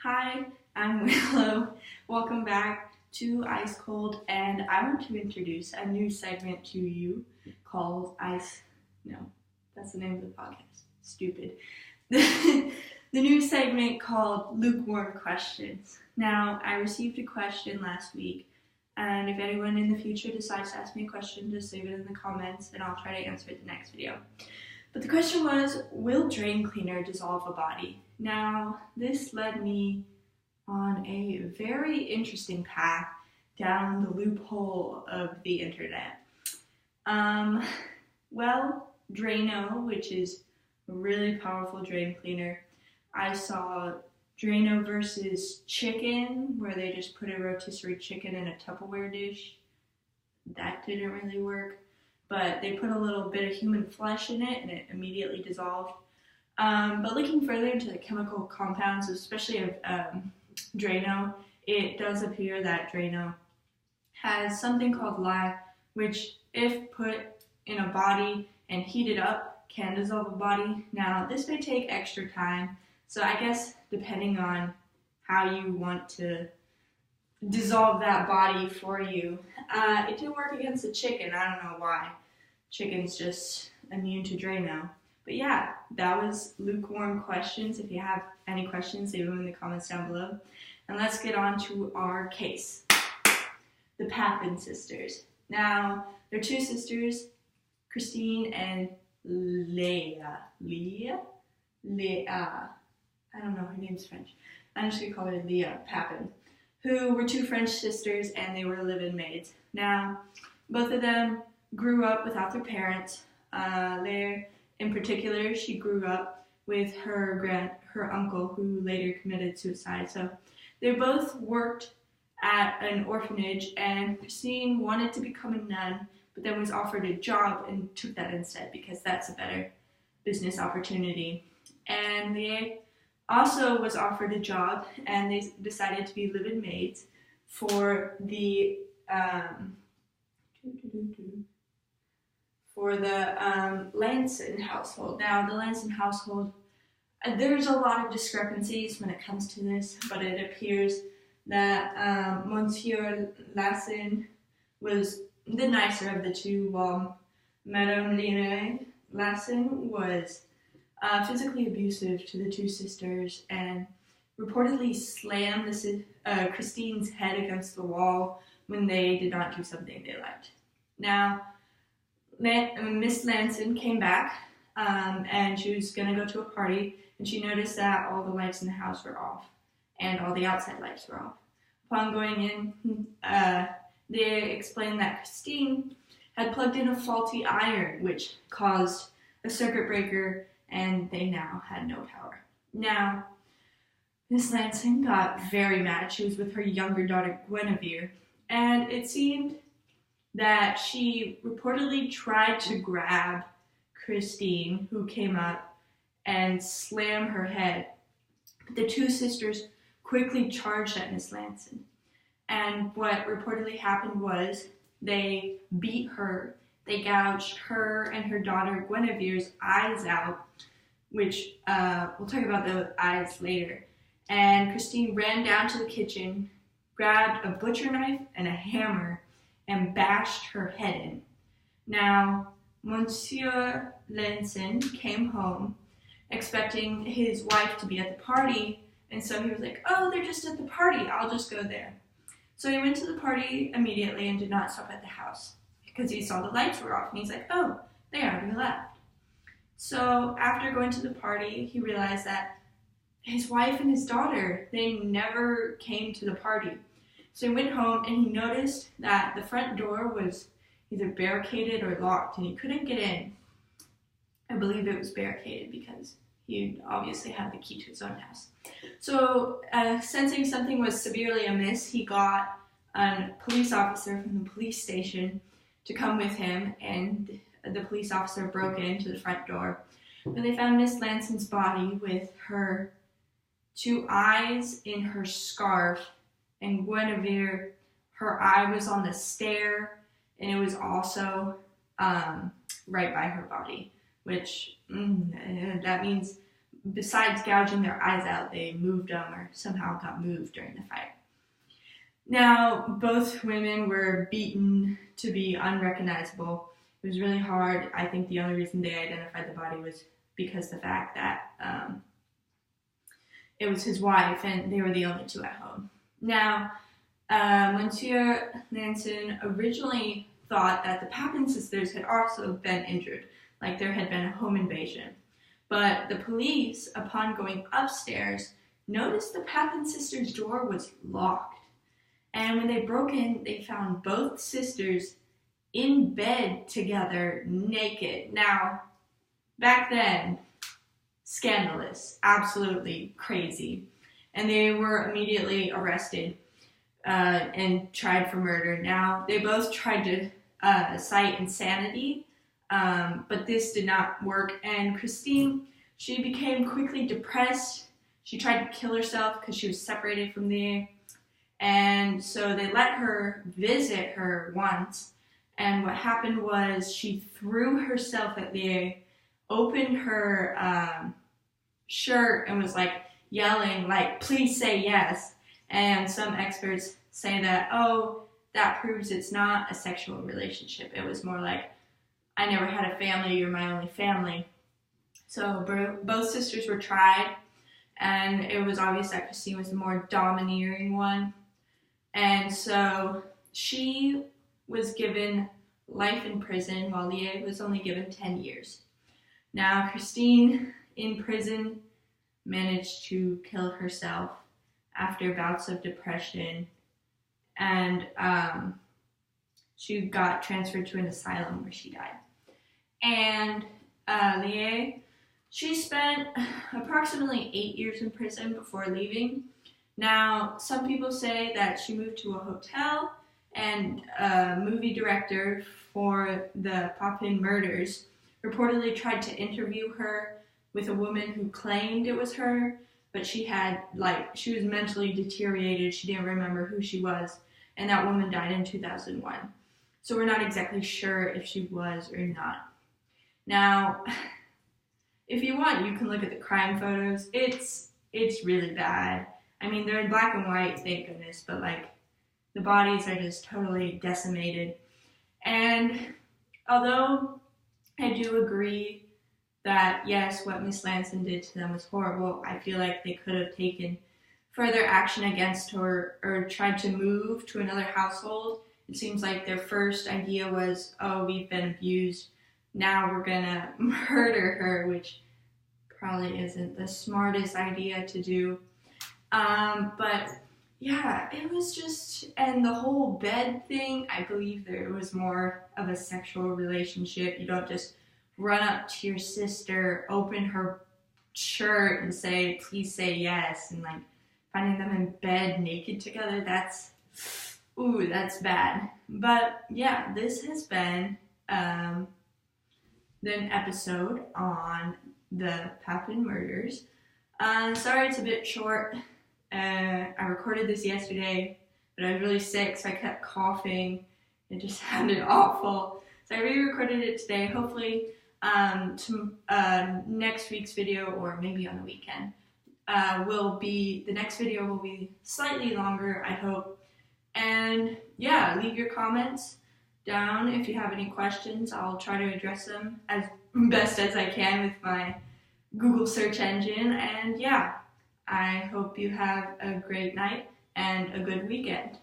Hi, I'm Willow. Welcome back to Ice Cold, and I want to introduce a new segment to you called No, that's the name of the podcast. Stupid. The new segment called Lukewarm Questions. Now, I received a question last week, and if anyone in the future decides to ask me a question, just leave it in the comments, and I'll try to answer it in the next video. But the question was, will drain cleaner dissolve a body? Now, this led me on a very interesting path down the loophole of the internet. Drano, which is a really powerful drain cleaner. I saw Drano versus chicken, where they just put a rotisserie chicken in a Tupperware dish. That didn't really work. But they put a little bit of human flesh in it, and it immediately dissolved. But looking further into the chemical compounds, especially of Drano, it does appear that Drano has something called lye, which, if put in a body and heated up, can dissolve a body. Now, this may take extra time, so I guess depending on how you want to dissolve that body for you. It didn't work against the chicken. I don't know why. Chicken's just immune to Drano. But yeah, that was lukewarm questions. If you have any questions, leave them in the comments down below. And let's get on to our case. The Papin sisters. Now, they're two sisters, Christine and Leah. Leah? I don't know, her name's French. I'm just going to call her Leah Papin, who were two French sisters, and they were live-in maids. Now, both of them grew up without their parents. Leah, in particular, she grew up with her uncle, who later committed suicide. So they both worked at an orphanage, and Christine wanted to become a nun, but then was offered a job and took that instead because that's a better business opportunity. And Leah also was offered a job, and they decided to be live-in maids for the Lanson household. Now, the Lanson household, there's a lot of discrepancies when it comes to this, but it appears that Monsieur Lanson was the nicer of the two, while Madame Lene Lanson was physically abusive to the two sisters and reportedly slammed Christine's head against the wall when they did not do something they liked. Now, Miss Lanson came back and she was going to go to a party, and she noticed that all the lights in the house were off and all the outside lights were off. Upon going in, they explained that Christine had plugged in a faulty iron, which caused a circuit breaker, and they now had no power. Now, Miss Lanson got very mad. She was with her younger daughter, Guinevere, and it seemed that she reportedly tried to grab Christine, who came up, and slam her head. But the two sisters quickly charged at Miss Lanson, and what reportedly happened was they beat her. They gouged her and her daughter Guinevere's eyes out, which we'll talk about the eyes later. And Christine ran down to the kitchen, grabbed a butcher knife and a hammer, and bashed her head in. Now, Monsieur Lanson came home expecting his wife to be at the party, and so he was like, oh, they're just at the party, I'll just go there. So he went to the party immediately and did not stop at the house because he saw the lights were off, and he's like, oh, they already left. So after going to the party, he realized that his wife and his daughter, they never came to the party. So he went home and he noticed that the front door was either barricaded or locked, and he couldn't get in. I believe it was barricaded because he obviously had the key to his own house. So sensing something was severely amiss, he got a police officer from the police station to come with him, and the police officer broke into the front door. But they found Miss Lanson's body with her two eyes in her scarf, and Guinevere, her eye was on the stair, and it was also right by her body, which that means besides gouging their eyes out, they moved them or somehow got moved during the fight. Now, both women were beaten to be unrecognizable. It was really hard. I think the only reason they identified the body was because the fact that it was his wife and they were the only two at home. Now, Monsieur Lanson originally thought that the Papin sisters had also been injured, like there had been a home invasion. But the police, upon going upstairs, noticed the Papin sisters' door was locked. And when they broke in, they found both sisters in bed together, naked. Now, back then, scandalous, absolutely crazy. And they were immediately arrested and tried for murder. Now, they both tried to cite insanity, but this did not work. And Christine, she became quickly depressed. She tried to kill herself because she was separated from Leah. And so they let her visit her once. And what happened was she threw herself at Leah, opened her shirt and was like yelling, like, please say yes. And some experts say that, oh, that proves it's not a sexual relationship. It was more like, I never had a family, you're my only family. So both sisters were tried, and it was obvious that Christine was the more domineering one. And so she was given life in prison while Leah was only given 10 years. Now, Christine in prison managed to kill herself after bouts of depression, and she got transferred to an asylum where she died. And Leah, she spent approximately 8 years in prison before leaving. Now, some people say that she moved to a hotel, and a movie director for the Papin murders reportedly tried to interview her with a woman who claimed it was her, but she was mentally deteriorated. She didn't remember who she was, and that woman died in 2001. So we're not exactly sure if she was or not. Now, if you want, you can look at the crime photos. It's really bad. I mean, they're in black and white, thank goodness, but like the bodies are just totally decimated. And although I do agree that, yes, what Miss Lanson did to them was horrible, I feel like they could have taken further action against her or tried to move to another household. It seems like their first idea was, oh, we've been abused, now we're gonna murder her, which probably isn't the smartest idea to do. But yeah, it was just, and the whole bed thing, I believe there was more of a sexual relationship. You don't just run up to your sister, open her shirt and say, please say yes, and like finding them in bed naked together, that's bad. But yeah, this has been an episode on the Papin murders. Sorry it's a bit short. I recorded this yesterday, but I was really sick, so I kept coughing. It just sounded awful. So I re-recorded it today. Hopefully next week's video, or maybe on the weekend, the next video will be slightly longer, I hope. And yeah, leave your comments down if you have any questions. I'll try to address them as best as I can with my Google search engine. And yeah, I hope you have a great night and a good weekend.